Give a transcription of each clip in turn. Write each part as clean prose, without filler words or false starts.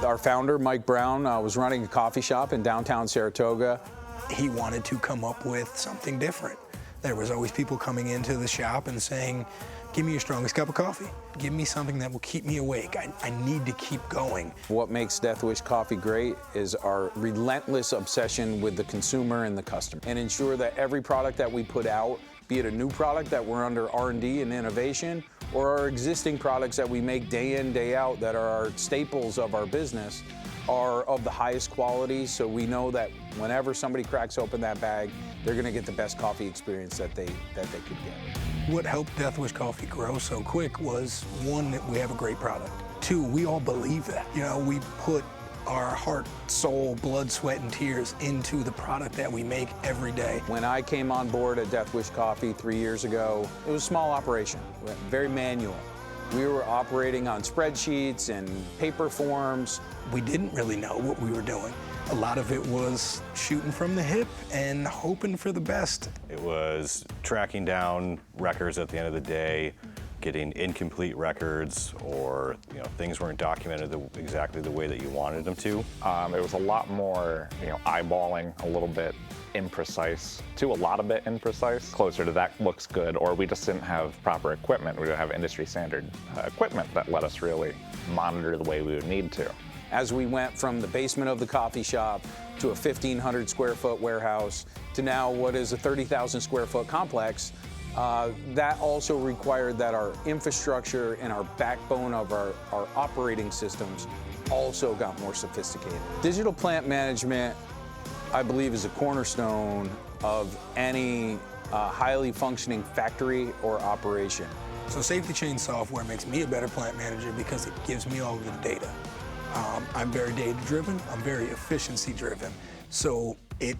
Our founder, Mike Brown, was running a coffee shop in downtown Saratoga. He wanted to come up with something different. There was always people coming into the shop and saying, give me your strongest cup of coffee. Give me something that will keep me awake. I need to keep going. What makes Death Wish Coffee great is our relentless obsession with the consumer and the customer, and ensure that every product that we put out, be it a new product that we're under R&D and innovation, or our existing products that we make day in, day out that are our staples of our business, are of the highest quality, so we know that whenever somebody cracks open that bag, they're gonna get the best coffee experience that they could get. What helped Death Wish Coffee grow so quick was, one, that we have a great product. Two, we all believe that. You know, we put our heart, soul, blood, sweat, and tears into the product that we make every day. When I came on board at Death Wish Coffee 3 years ago, it was a small operation, very manual. We were operating on spreadsheets and paper forms. We didn't really know what we were doing. A lot of it was shooting from the hip and hoping for the best. It was tracking down records at the end of the day, getting incomplete records, or things weren't documented exactly the way that you wanted them to. It was a lot more eyeballing, a little bit imprecise to a lot of bit imprecise. Closer to that looks good, or we just didn't have proper equipment. We didn't have industry standard equipment that let us really monitor the way we would need to. As we went from the basement of the coffee shop to a 1,500 square foot warehouse to now what is a 30,000 square foot complex, that also required that our infrastructure and our backbone of our operating systems also got more sophisticated. Digital plant management, I believe, is a cornerstone of any highly functioning factory or operation. So SafetyChain software makes me a better plant manager because it gives me all of the data. I'm very data-driven, I'm very efficiency-driven. So it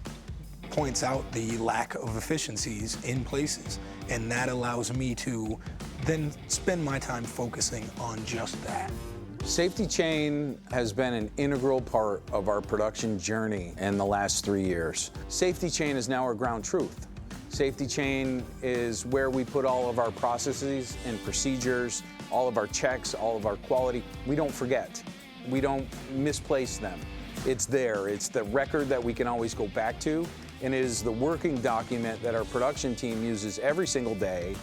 points out the lack of efficiencies in places, and that allows me to then spend my time focusing on just that. SafetyChain has been an integral part of our production journey in the last 3 years. SafetyChain is now our ground truth. SafetyChain is where we put all of our processes and procedures, all of our checks, all of our quality. We don't forget. We don't misplace them. It's there. It's the record that we can always go back to, and it is the working document that our production team uses every single day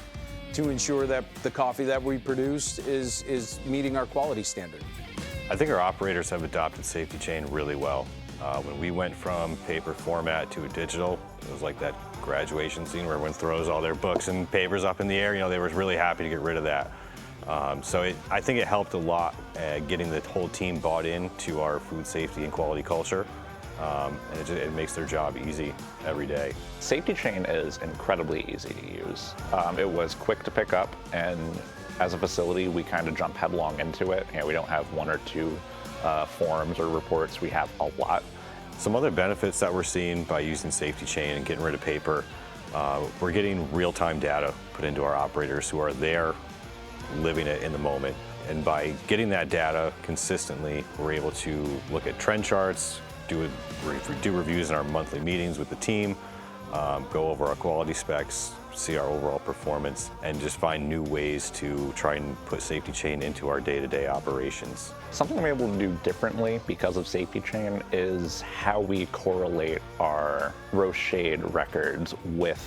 to ensure that the coffee that we produce is meeting our quality standard. I think our operators have adopted SafetyChain really well. When we went from paper format to a digital, it was like that graduation scene where everyone throws all their books and papers up in the air. They were really happy to get rid of that. I think it helped a lot getting the whole team bought into our food safety and quality culture. And it makes their job easy every day. SafetyChain is incredibly easy to use. It was quick to pick up, and as a facility, we kind of jump headlong into it. We don't have one or two forms or reports. We have a lot. Some other benefits that we're seeing by using SafetyChain and getting rid of paper, we're getting real-time data put into our operators who are there living it in the moment. And by getting that data consistently, we're able to look at trend charts, do reviews in our monthly meetings with the team, go over our quality specs, see our overall performance, and just find new ways to try and put SafetyChain into our day-to-day operations. Something we're able to do differently because of SafetyChain is how we correlate our roast shade records with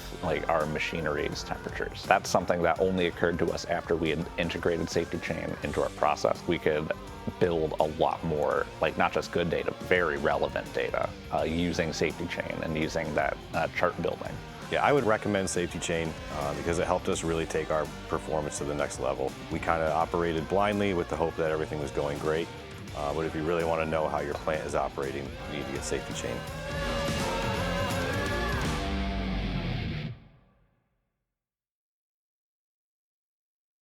our machinery's temperatures. That's something that only occurred to us after we had integrated SafetyChain into our process. We could build a lot more, not just good data, very relevant data using SafetyChain and using that chart building. Yeah, I would recommend SafetyChain because it helped us really take our performance to the next level. We kind of operated blindly with the hope that everything was going great. But if you really want to know how your plant is operating, you need to get SafetyChain.